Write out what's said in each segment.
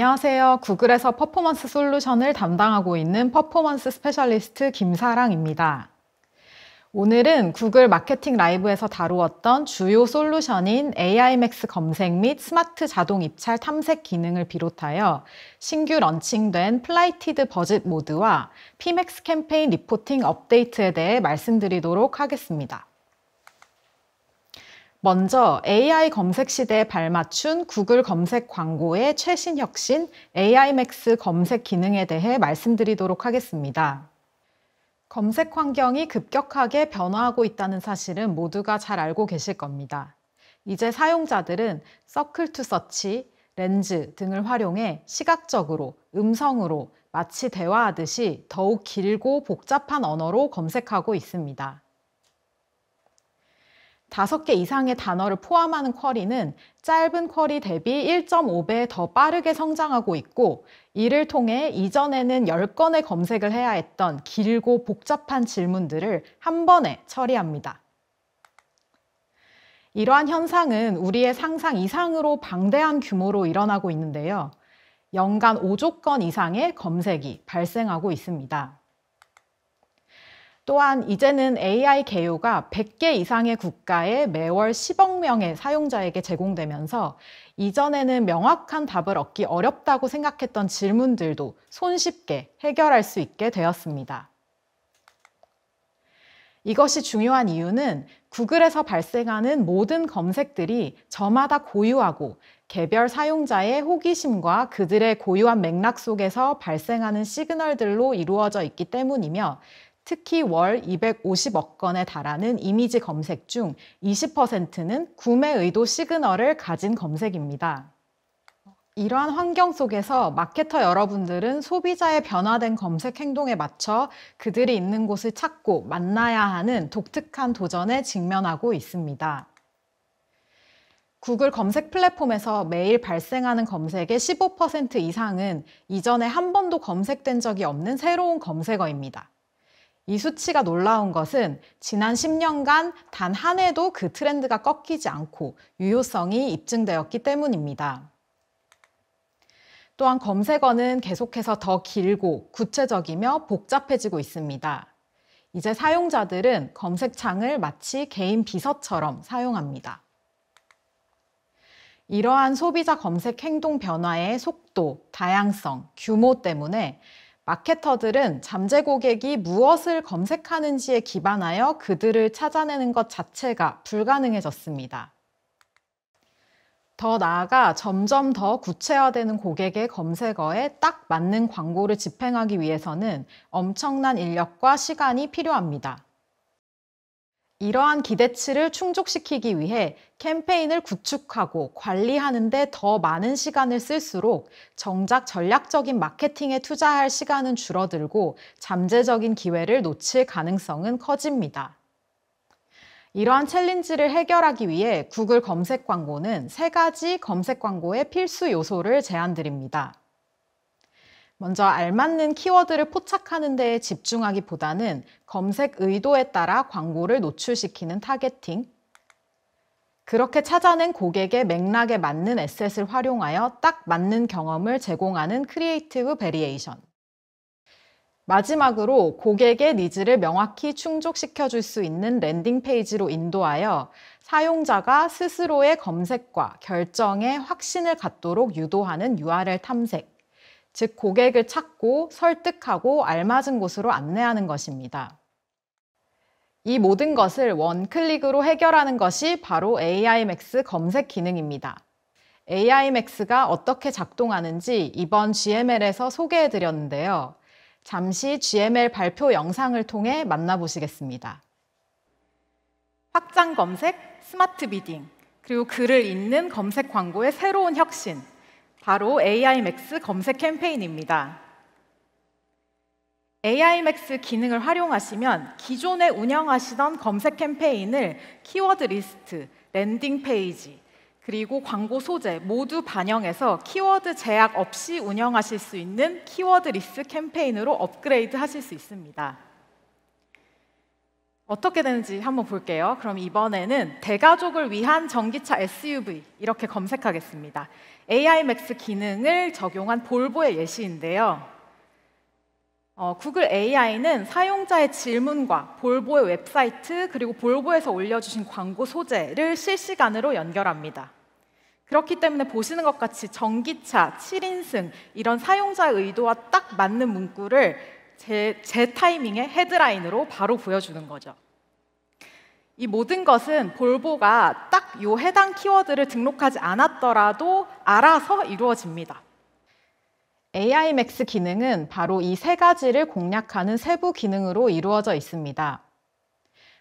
안녕하세요. 구글에서 퍼포먼스 솔루션을 담당하고 있는 퍼포먼스 스페셜리스트 김사랑입니다. 오늘은 구글 마케팅 라이브에서 다루었던 주요 솔루션인 AI 맥스 검색 및 스마트 자동 입찰 탐색 기능을 비롯하여 신규 런칭된 플라이티드 버짓 모드와 PMAX 캠페인 리포팅 업데이트에 대해 말씀드리도록 하겠습니다. 먼저 AI 검색 시대에 발맞춘 구글 검색 광고의 최신 혁신 AI 맥스 검색 기능에 대해 말씀드리도록 하겠습니다. 검색 환경이 급격하게 변화하고 있다는 사실은 모두가 잘 알고 계실 겁니다. 이제 사용자들은 서클 투 서치, 렌즈 등을 활용해 시각적으로, 음성으로 마치 대화하듯이 더욱 길고 복잡한 언어로 검색하고 있습니다. 5개 이상의 단어를 포함하는 쿼리는 짧은 쿼리 대비 1.5배 더 빠르게 성장하고 있고, 이를 통해 이전에는 10건의 검색을 해야 했던 길고 복잡한 질문들을 한 번에 처리합니다. 이러한 현상은 우리의 상상 이상으로 방대한 규모로 일어나고 있는데요. 연간 5조 건 이상의 검색이 발생하고 있습니다. 또한 이제는 AI 개요가 100개 이상의 국가에 매월 10억 명의 사용자에게 제공되면서 이전에는 명확한 답을 얻기 어렵다고 생각했던 질문들도 손쉽게 해결할 수 있게 되었습니다. 이것이 중요한 이유는 구글에서 발생하는 모든 검색들이 저마다 고유하고 개별 사용자의 호기심과 그들의 고유한 맥락 속에서 발생하는 시그널들로 이루어져 있기 때문이며, 특히 월 250억 건에 달하는 이미지 검색 중 20%는 구매 의도 시그널을 가진 검색입니다. 이러한 환경 속에서 마케터 여러분들은 소비자의 변화된 검색 행동에 맞춰 그들이 있는 곳을 찾고 만나야 하는 독특한 도전에 직면하고 있습니다. 구글 검색 플랫폼에서 매일 발생하는 검색의 15% 이상은 이전에 한 번도 검색된 적이 없는 새로운 검색어입니다. 이 수치가 놀라운 것은 지난 10년간 단 한 해도 그 트렌드가 꺾이지 않고 유효성이 입증되었기 때문입니다. 또한 검색어는 계속해서 더 길고 구체적이며 복잡해지고 있습니다. 이제 사용자들은 검색창을 마치 개인 비서처럼 사용합니다. 이러한 소비자 검색 행동 변화의 속도, 다양성, 규모 때문에 마케터들은 잠재 고객이 무엇을 검색하는지에 기반하여 그들을 찾아내는 것 자체가 불가능해졌습니다. 더 나아가 점점 더 구체화되는 고객의 검색어에 딱 맞는 광고를 집행하기 위해서는 엄청난 인력과 시간이 필요합니다. 이러한 기대치를 충족시키기 위해 캠페인을 구축하고 관리하는 데 더 많은 시간을 쓸수록 정작 전략적인 마케팅에 투자할 시간은 줄어들고 잠재적인 기회를 놓칠 가능성은 커집니다. 이러한 챌린지를 해결하기 위해 구글 검색 광고는 3가지 검색 광고의 필수 요소를 제안드립니다. 먼저 알맞는 키워드를 포착하는 데에 집중하기보다는 검색 의도에 따라 광고를 노출시키는 타겟팅, 그렇게 찾아낸 고객의 맥락에 맞는 에셋을 활용하여 딱 맞는 경험을 제공하는 크리에이티브 베리에이션, 마지막으로 고객의 니즈를 명확히 충족시켜줄 수 있는 랜딩 페이지로 인도하여 사용자가 스스로의 검색과 결정에 확신을 갖도록 유도하는 URL 탐색, 즉 고객을 찾고 설득하고 알맞은 곳으로 안내하는 것입니다. 이 모든 것을 원클릭으로 해결하는 것이 바로 AI 맥스 검색 기능입니다. AI 맥스가 어떻게 작동하는지 이번 GML에서 소개해드렸는데요. 잠시 GML 발표 영상을 통해 만나보시겠습니다. 확장 검색, 스마트 비딩, 그리고 글을 읽는 검색 광고의 새로운 혁신, 바로 AI 맥스 검색 캠페인입니다. AI 맥스 기능을 활용하시면 기존에 운영하시던 검색 캠페인을 키워드 리스트, 랜딩 페이지, 그리고 광고 소재 모두 반영해서 키워드 제약 없이 운영하실 수 있는 키워드 리스트 캠페인으로 업그레이드 하실 수 있습니다. 어떻게 되는지 한번 볼게요. 그럼 이번에는 대가족을 위한 전기차 SUV 이렇게 검색하겠습니다. AI Max 기능을 적용한 볼보의 예시인데요. 구글 AI는 사용자의 질문과 볼보의 웹사이트 그리고 볼보에서 올려주신 광고 소재를 실시간으로 연결합니다. 그렇기 때문에 보시는 것 같이 전기차, 7인승 이런 사용자의 의도와 딱 맞는 문구를 제 타이밍에 헤드라인으로 바로 보여주는 거죠. 이 모든 것은 볼보가 딱 요 해당 키워드를 등록하지 않았더라도 알아서 이루어집니다. AI Max 기능은 바로 이 세 가지를 공략하는 세부 기능으로 이루어져 있습니다.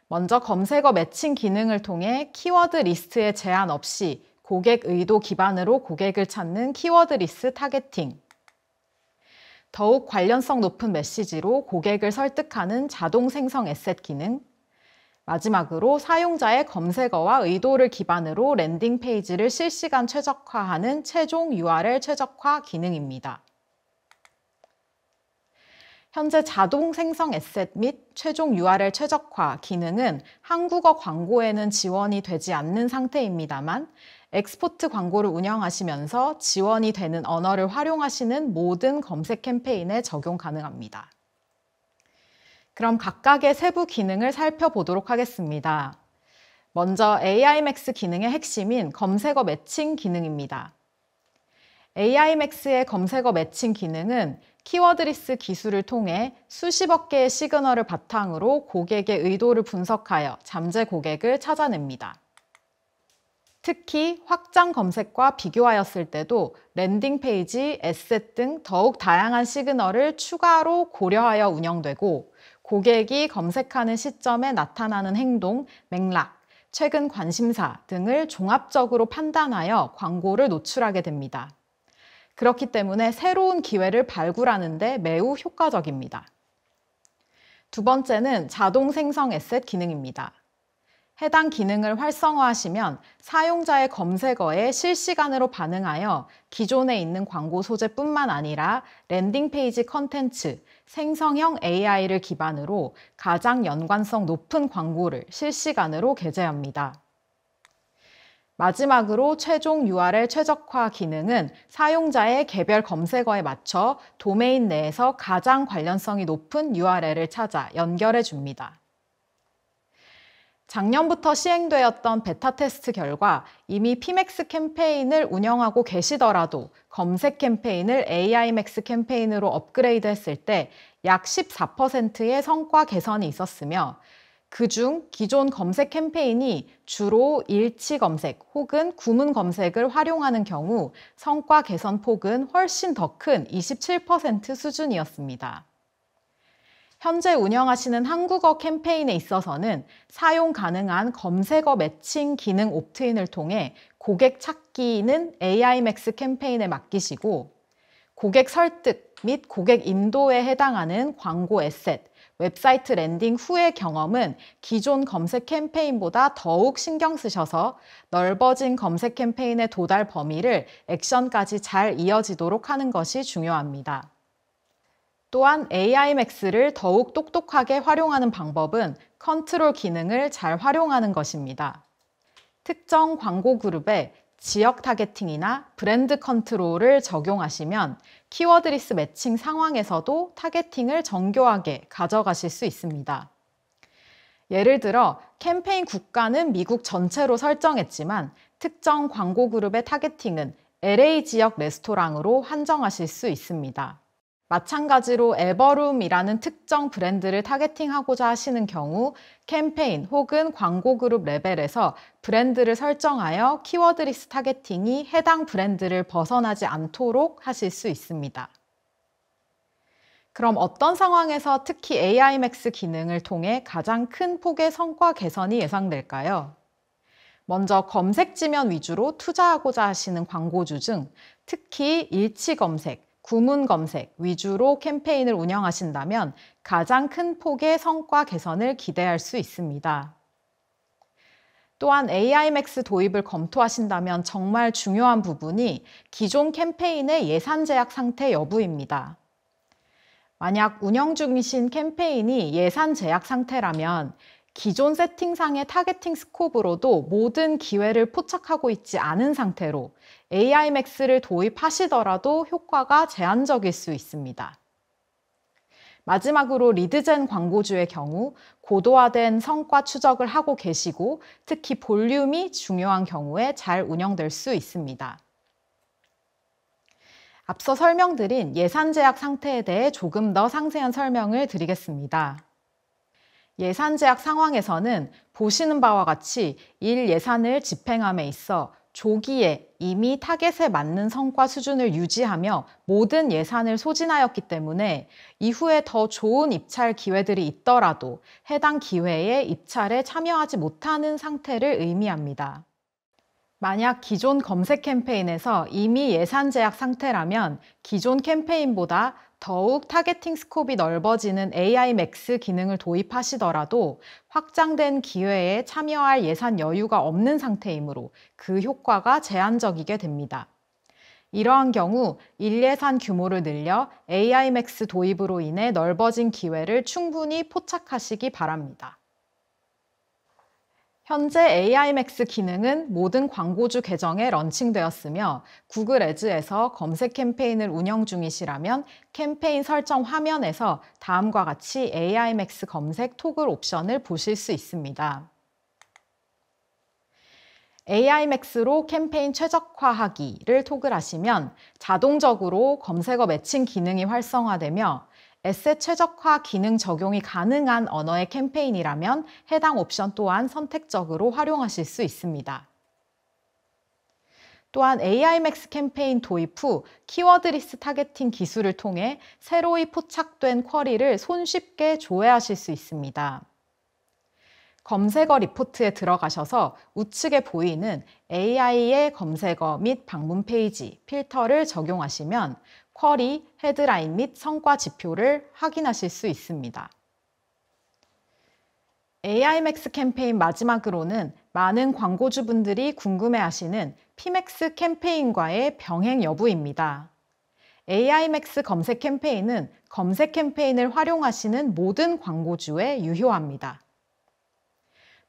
먼저 검색어 매칭 기능을 통해 키워드 리스트에 제한 없이 고객 의도 기반으로 고객을 찾는 키워드 리스트 타겟팅. 더욱 관련성 높은 메시지로 고객을 설득하는 자동 생성 에셋 기능. 마지막으로 사용자의 검색어와 의도를 기반으로 랜딩 페이지를 실시간 최적화하는 최종 URL 최적화 기능입니다. 현재 자동 생성 에셋 및 최종 URL 최적화 기능은 한국어 광고에는 지원이 되지 않는 상태입니다만 엑스포트 광고를 운영하시면서 지원이 되는 언어를 활용하시는 모든 검색 캠페인에 적용 가능합니다. 그럼 각각의 세부 기능을 살펴보도록 하겠습니다. 먼저 AI Max 기능의 핵심인 검색어 매칭 기능입니다. AI Max의 검색어 매칭 기능은 키워드리스 기술을 통해 수십억 개의 시그널을 바탕으로 고객의 의도를 분석하여 잠재 고객을 찾아냅니다. 특히 확장 검색과 비교하였을 때도 랜딩 페이지, 에셋 등 더욱 다양한 시그널을 추가로 고려하여 운영되고 고객이 검색하는 시점에 나타나는 행동, 맥락, 최근 관심사 등을 종합적으로 판단하여 광고를 노출하게 됩니다. 그렇기 때문에 새로운 기회를 발굴하는 데 매우 효과적입니다. 두 번째는 자동 생성 에셋 기능입니다. 해당 기능을 활성화하시면 사용자의 검색어에 실시간으로 반응하여 기존에 있는 광고 소재뿐만 아니라 랜딩 페이지 컨텐츠, 생성형 AI를 기반으로 가장 연관성 높은 광고를 실시간으로 게재합니다. 마지막으로 최종 URL 최적화 기능은 사용자의 개별 검색어에 맞춰 도메인 내에서 가장 관련성이 높은 URL을 찾아 연결해 줍니다. 작년부터 시행되었던 베타 테스트 결과 이미 PMax 캠페인을 운영하고 계시더라도 검색 캠페인을 AI Max 캠페인으로 업그레이드 했을 때 약 14%의 성과 개선이 있었으며 그중 기존 검색 캠페인이 주로 일치 검색 혹은 구문 검색을 활용하는 경우 성과 개선 폭은 훨씬 더 큰 27% 수준이었습니다. 현재 운영하시는 한국어 캠페인에 있어서는 사용 가능한 검색어 매칭 기능 옵트인을 통해 고객 찾기는 AI Max 캠페인에 맡기시고 고객 설득 및 고객 인도에 해당하는 광고 에셋, 웹사이트 랜딩 후의 경험은 기존 검색 캠페인보다 더욱 신경 쓰셔서 넓어진 검색 캠페인의 도달 범위를 액션까지 잘 이어지도록 하는 것이 중요합니다. 또한 AI Max를 더욱 똑똑하게 활용하는 방법은 컨트롤 기능을 잘 활용하는 것입니다. 특정 광고 그룹에 지역 타겟팅이나 브랜드 컨트롤을 적용하시면 키워드 리스트 매칭 상황에서도 타겟팅을 정교하게 가져가실 수 있습니다. 예를 들어 캠페인 국가는 미국 전체로 설정했지만 특정 광고 그룹의 타겟팅은 LA 지역 레스토랑으로 한정하실 수 있습니다. 마찬가지로 에버룸이라는 특정 브랜드를 타겟팅하고자 하시는 경우 캠페인 혹은 광고 그룹 레벨에서 브랜드를 설정하여 키워드 리스트 타겟팅이 해당 브랜드를 벗어나지 않도록 하실 수 있습니다. 그럼 어떤 상황에서 특히 AI Max 기능을 통해 가장 큰 폭의 성과 개선이 예상될까요? 먼저 검색 지면 위주로 투자하고자 하시는 광고주 중 특히 일치 검색, 구문 검색 위주로 캠페인을 운영하신다면 가장 큰 폭의 성과 개선을 기대할 수 있습니다. 또한 AI Max 도입을 검토하신다면 정말 중요한 부분이 기존 캠페인의 예산 제약 상태 여부입니다. 만약 운영 중이신 캠페인이 예산 제약 상태라면 기존 세팅상의 타겟팅 스콥으로도 모든 기회를 포착하고 있지 않은 상태로 AI Max를 도입하시더라도 효과가 제한적일 수 있습니다. 마지막으로 리드젠 광고주의 경우 고도화된 성과 추적을 하고 계시고 특히 볼륨이 중요한 경우에 잘 운영될 수 있습니다. 앞서 설명드린 예산 제약 상태에 대해 조금 더 상세한 설명을 드리겠습니다. 예산 제약 상황에서는 보시는 바와 같이 일 예산을 집행함에 있어 조기에 이미 타겟에 맞는 성과 수준을 유지하며 모든 예산을 소진하였기 때문에 이후에 더 좋은 입찰 기회들이 있더라도 해당 기회에 입찰에 참여하지 못하는 상태를 의미합니다. 만약 기존 검색 캠페인에서 이미 예산 제약 상태라면 기존 캠페인보다 더욱 타겟팅 스콥이 넓어지는 AI Max 기능을 도입하시더라도 확장된 기회에 참여할 예산 여유가 없는 상태이므로 그 효과가 제한적이게 됩니다. 이러한 경우 일예산 규모를 늘려 AI Max 도입으로 인해 넓어진 기회를 충분히 포착하시기 바랍니다. 현재 AI Max 기능은 모든 광고주 계정에 런칭되었으며 구글 애즈에서 검색 캠페인을 운영 중이시라면 캠페인 설정 화면에서 다음과 같이 AI Max 검색 토글 옵션을 보실 수 있습니다. AI Max로 캠페인 최적화하기를 토글하시면 자동적으로 검색어 매칭 기능이 활성화되며 에셋 최적화 기능 적용이 가능한 언어의 캠페인이라면 해당 옵션 또한 선택적으로 활용하실 수 있습니다. 또한 AI Max 캠페인 도입 후 키워드 리스트 타겟팅 기술을 통해 새로이 포착된 쿼리를 손쉽게 조회하실 수 있습니다. 검색어 리포트에 들어가셔서 우측에 보이는 AI의 검색어 및 방문 페이지, 필터를 적용하시면 쿼리, 헤드라인 및 성과 지표를 확인하실 수 있습니다. AI Max 캠페인 마지막으로는 많은 광고주분들이 궁금해하시는 PMax 캠페인과의 병행 여부입니다. AI Max 검색 캠페인은 검색 캠페인을 활용하시는 모든 광고주에 유효합니다.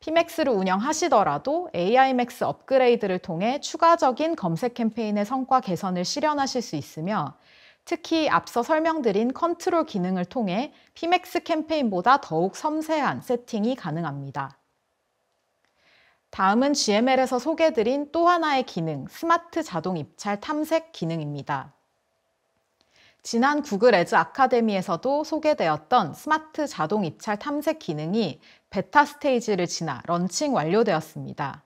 PMax를 운영하시더라도 AI Max 업그레이드를 통해 추가적인 검색 캠페인의 성과 개선을 실현하실 수 있으며 특히 앞서 설명드린 컨트롤 기능을 통해 PMax 캠페인보다 더욱 섬세한 세팅이 가능합니다. 다음은 GML에서 소개해드린 또 하나의 기능, 스마트 자동 입찰 탐색 기능입니다. 지난 구글 애즈 아카데미에서도 소개되었던 스마트 자동 입찰 탐색 기능이 베타 스테이지를 지나 런칭 완료되었습니다.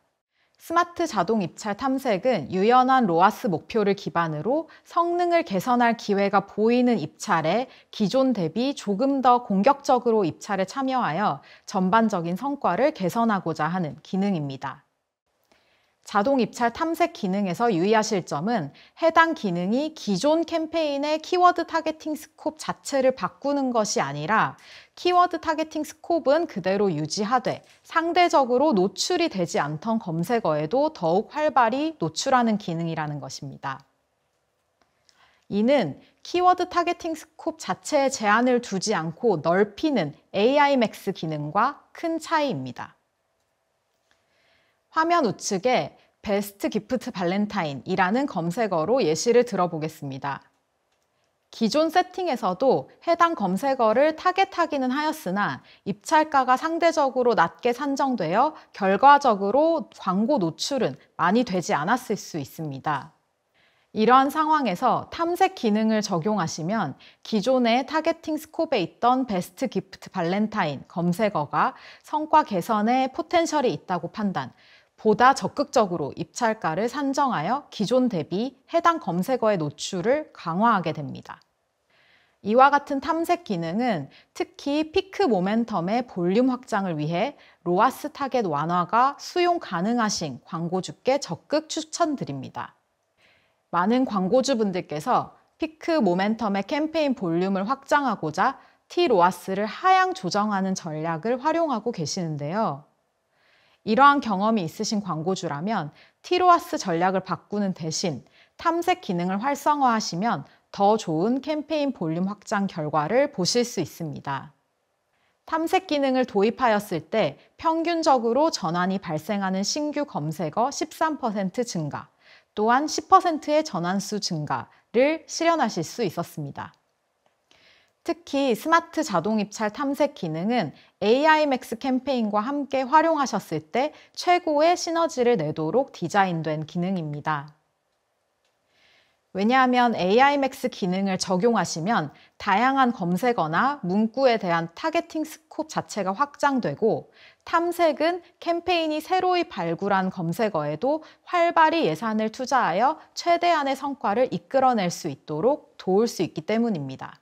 스마트 자동 입찰 탐색은 유연한 로아스 목표를 기반으로 성능을 개선할 기회가 보이는 입찰에 기존 대비 조금 더 공격적으로 입찰에 참여하여 전반적인 성과를 개선하고자 하는 기능입니다. 자동 입찰 탐색 기능에서 유의하실 점은 해당 기능이 기존 캠페인의 키워드 타겟팅 스콥 자체를 바꾸는 것이 아니라 키워드 타겟팅 스콥은 그대로 유지하되 상대적으로 노출이 되지 않던 검색어에도 더욱 활발히 노출하는 기능이라는 것입니다. 이는 키워드 타겟팅 스콥 자체에 제한을 두지 않고 넓히는 AI Max 기능과 큰 차이입니다. 화면 우측에 베스트 기프트 발렌타인이라는 검색어로 예시를 들어보겠습니다. 기존 세팅에서도 해당 검색어를 타겟하기는 하였으나 입찰가가 상대적으로 낮게 산정되어 결과적으로 광고 노출은 많이 되지 않았을 수 있습니다. 이러한 상황에서 탐색 기능을 적용하시면 기존의 타겟팅 스콥에 있던 베스트 기프트 발렌타인 검색어가 성과 개선에 포텐셜이 있다고 판단, 보다 적극적으로 입찰가를 산정하여 기존 대비 해당 검색어의 노출을 강화하게 됩니다. 이와 같은 탐색 기능은 특히 피크 모멘텀의 볼륨 확장을 위해 로아스 타겟 완화가 수용 가능하신 광고주께 적극 추천드립니다. 많은 광고주분들께서 피크 모멘텀의 캠페인 볼륨을 확장하고자 T로아스를 하향 조정하는 전략을 활용하고 계시는데요. 이러한 경험이 있으신 광고주라면 T로아스 전략을 바꾸는 대신 탐색 기능을 활성화하시면 더 좋은 캠페인 볼륨 확장 결과를 보실 수 있습니다. 탐색 기능을 도입하였을 때 평균적으로 전환이 발생하는 신규 검색어 13% 증가, 또한 10%의 전환수 증가를 실현하실 수 있었습니다. 특히 스마트 자동 입찰 탐색 기능은 AI Max 캠페인과 함께 활용하셨을 때 최고의 시너지를 내도록 디자인된 기능입니다. 왜냐하면 AI Max 기능을 적용하시면 다양한 검색어나 문구에 대한 타겟팅 스콥 자체가 확장되고, 탐색은 캠페인이 새로이 발굴한 검색어에도 활발히 예산을 투자하여 최대한의 성과를 이끌어낼 수 있도록 도울 수 있기 때문입니다.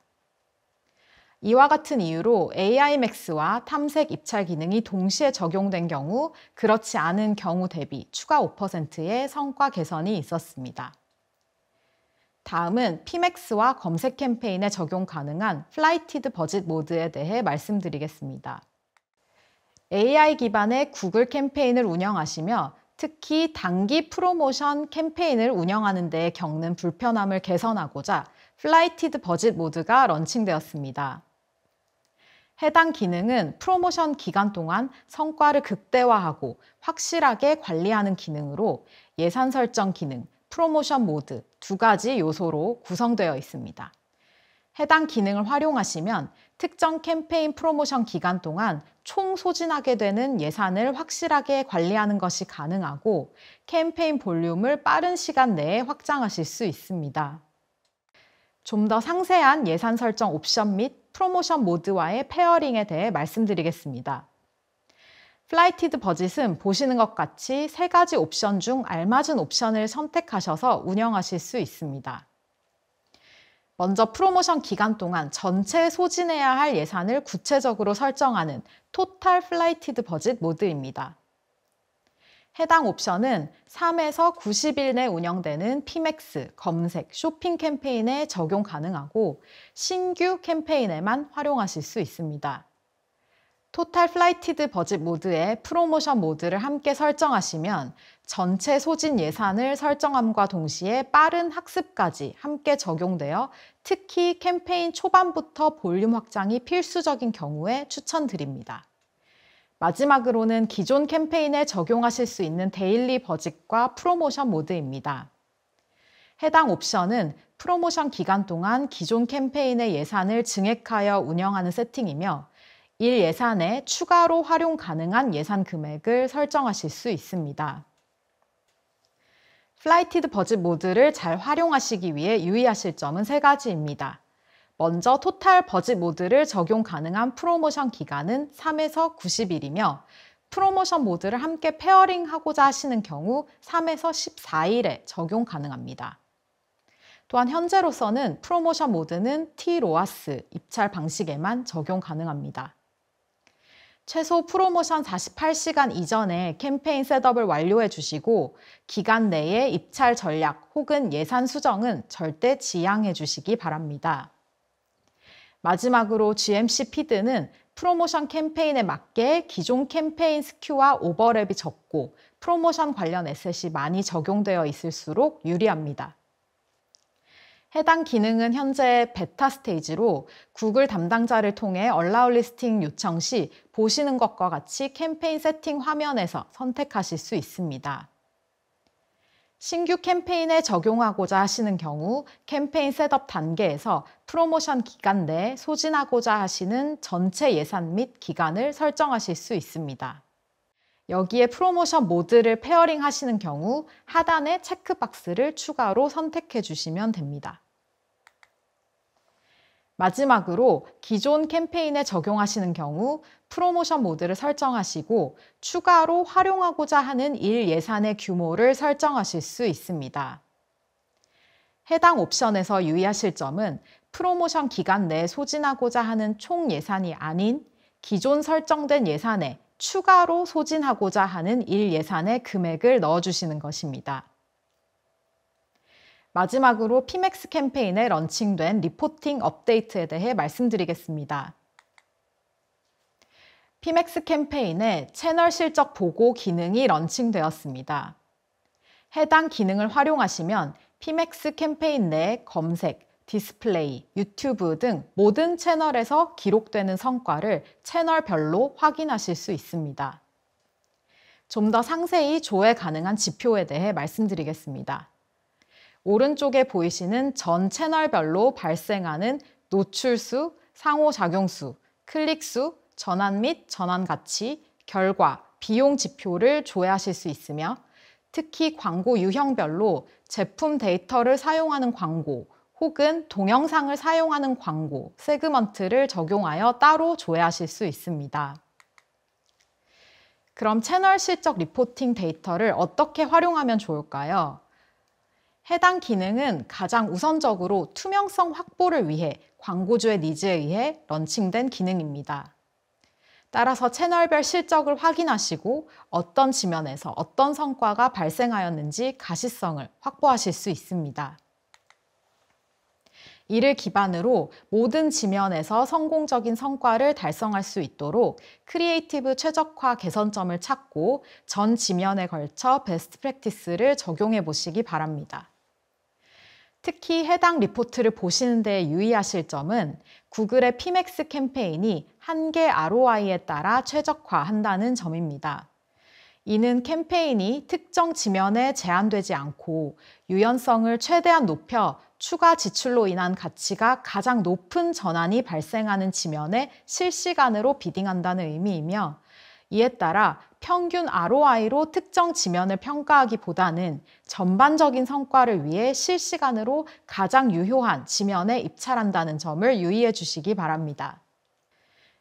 이와 같은 이유로 AI Max와 탐색 입찰 기능이 동시에 적용된 경우, 그렇지 않은 경우 대비 추가 5%의 성과 개선이 있었습니다. 다음은 PMAX와 검색 캠페인에 적용 가능한 Flighted Budget 모드에 대해 말씀드리겠습니다. AI 기반의 구글 캠페인을 운영하시며 특히 단기 프로모션 캠페인을 운영하는 데 겪는 불편함을 개선하고자 Flighted Budget 모드가 런칭되었습니다. 해당 기능은 프로모션 기간 동안 성과를 극대화하고 확실하게 관리하는 기능으로 예산 설정 기능, 프로모션 모드 두 가지 요소로 구성되어 있습니다. 해당 기능을 활용하시면 특정 캠페인 프로모션 기간 동안 총 소진하게 되는 예산을 확실하게 관리하는 것이 가능하고 캠페인 볼륨을 빠른 시간 내에 확장하실 수 있습니다. 좀 더 상세한 예산 설정 옵션 및 프로모션 모드와의 페어링에 대해 말씀드리겠습니다. Flighted Budget은 보시는 것 같이 세 가지 옵션 중 알맞은 옵션을 선택하셔서 운영하실 수 있습니다. 먼저 프로모션 기간 동안 전체 소진해야 할 예산을 구체적으로 설정하는 Total Flighted Budget 모드입니다. 해당 옵션은 3에서 90일 내 운영되는 PMAX, 검색, 쇼핑 캠페인에 적용 가능하고 신규 캠페인에만 활용하실 수 있습니다. 토탈 플라이티드 버짓 모드에 프로모션 모드를 함께 설정하시면 전체 소진 예산을 설정함과 동시에 빠른 학습까지 함께 적용되어 특히 캠페인 초반부터 볼륨 확장이 필수적인 경우에 추천드립니다. 마지막으로는 기존 캠페인에 적용하실 수 있는 데일리 버짓과 프로모션 모드입니다. 해당 옵션은 프로모션 기간 동안 기존 캠페인의 예산을 증액하여 운영하는 세팅이며 일 예산에 추가로 활용 가능한 예산 금액을 설정하실 수 있습니다. 플라이티드 버짓 모드를 잘 활용하시기 위해 유의하실 점은 세 가지입니다. 먼저 토탈 버짓 모드를 적용 가능한 프로모션 기간은 3에서 90일이며 프로모션 모드를 함께 페어링하고자 하시는 경우 3에서 14일에 적용 가능합니다. 또한 현재로서는 프로모션 모드는 T-ROAS 입찰 방식에만 적용 가능합니다. 최소 프로모션 48시간 이전에 캠페인 셋업을 완료해 주시고 기간 내에 입찰 전략 혹은 예산 수정은 절대 지양해 주시기 바랍니다. 마지막으로 GMC 피드는 프로모션 캠페인에 맞게 기존 캠페인 스큐와 오버랩이 적고 프로모션 관련 에셋이 많이 적용되어 있을수록 유리합니다. 해당 기능은 현재 베타 스테이지로 구글 담당자를 통해 얼라우 리스팅 요청 시 보시는 것과 같이 캠페인 세팅 화면에서 선택하실 수 있습니다. 신규 캠페인에 적용하고자 하시는 경우 캠페인 셋업 단계에서 프로모션 기간 내에 소진하고자 하시는 전체 예산 및 기간을 설정하실 수 있습니다. 여기에 프로모션 모드를 페어링 하시는 경우 하단의 체크박스를 추가로 선택해 주시면 됩니다. 마지막으로 기존 캠페인에 적용하시는 경우 프로모션 모드를 설정하시고 추가로 활용하고자 하는 일 예산의 규모를 설정하실 수 있습니다. 해당 옵션에서 유의하실 점은 프로모션 기간 내에 소진하고자 하는 총 예산이 아닌 기존 설정된 예산에 추가로 소진하고자 하는 일 예산의 금액을 넣어주시는 것입니다. 마지막으로 PMAX 캠페인에 런칭된 리포팅 업데이트에 대해 말씀드리겠습니다. PMAX 캠페인에 채널 실적 보고 기능이 런칭되었습니다. 해당 기능을 활용하시면 PMAX 캠페인 내 검색, 디스플레이, 유튜브 등 모든 채널에서 기록되는 성과를 채널별로 확인하실 수 있습니다. 좀 더 상세히 조회 가능한 지표에 대해 말씀드리겠습니다. 오른쪽에 보이시는 전 채널별로 발생하는 노출수, 상호작용수, 클릭수, 전환 및 전환 가치, 결과, 비용 지표를 조회하실 수 있으며 특히 광고 유형별로 제품 데이터를 사용하는 광고 혹은 동영상을 사용하는 광고, 세그먼트를 적용하여 따로 조회하실 수 있습니다. 그럼 채널 실적 리포팅 데이터를 어떻게 활용하면 좋을까요? 해당 기능은 가장 우선적으로 투명성 확보를 위해 광고주의 니즈에 의해 런칭된 기능입니다. 따라서 채널별 실적을 확인하시고 어떤 지면에서 어떤 성과가 발생하였는지 가시성을 확보하실 수 있습니다. 이를 기반으로 모든 지면에서 성공적인 성과를 달성할 수 있도록 크리에이티브 최적화 개선점을 찾고 전 지면에 걸쳐 베스트 프랙티스를 적용해 보시기 바랍니다. 특히 해당 리포트를 보시는 데 유의하실 점은 구글의 PMAX 캠페인이 한계 ROI에 따라 최적화한다는 점입니다. 이는 캠페인이 특정 지면에 제한되지 않고 유연성을 최대한 높여 추가 지출로 인한 가치가 가장 높은 전환이 발생하는 지면에 실시간으로 비딩한다는 의미이며 이에 따라 평균 ROI로 특정 지면을 평가하기보다는 전반적인 성과를 위해 실시간으로 가장 유효한 지면에 입찰한다는 점을 유의해 주시기 바랍니다.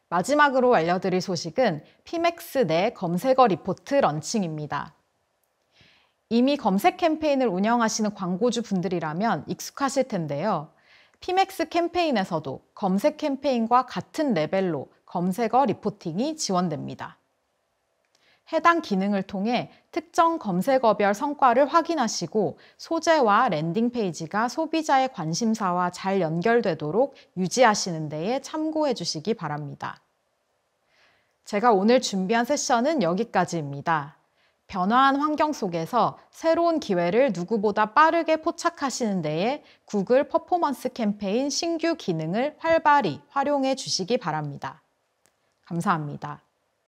마지막으로 알려드릴 소식은 PMAX 내 검색어 리포트 런칭입니다. 이미 검색 캠페인을 운영하시는 광고주 분들이라면 익숙하실 텐데요. PMAX 캠페인에서도 검색 캠페인과 같은 레벨로 검색어 리포팅이 지원됩니다. 해당 기능을 통해 특정 검색어별 성과를 확인하시고 소재와 랜딩 페이지가 소비자의 관심사와 잘 연결되도록 유지하시는 데에 참고해 주시기 바랍니다. 제가 오늘 준비한 세션은 여기까지입니다. 변화한 환경 속에서 새로운 기회를 누구보다 빠르게 포착하시는 데에 구글 퍼포먼스 캠페인 신규 기능을 활발히 활용해 주시기 바랍니다. 감사합니다.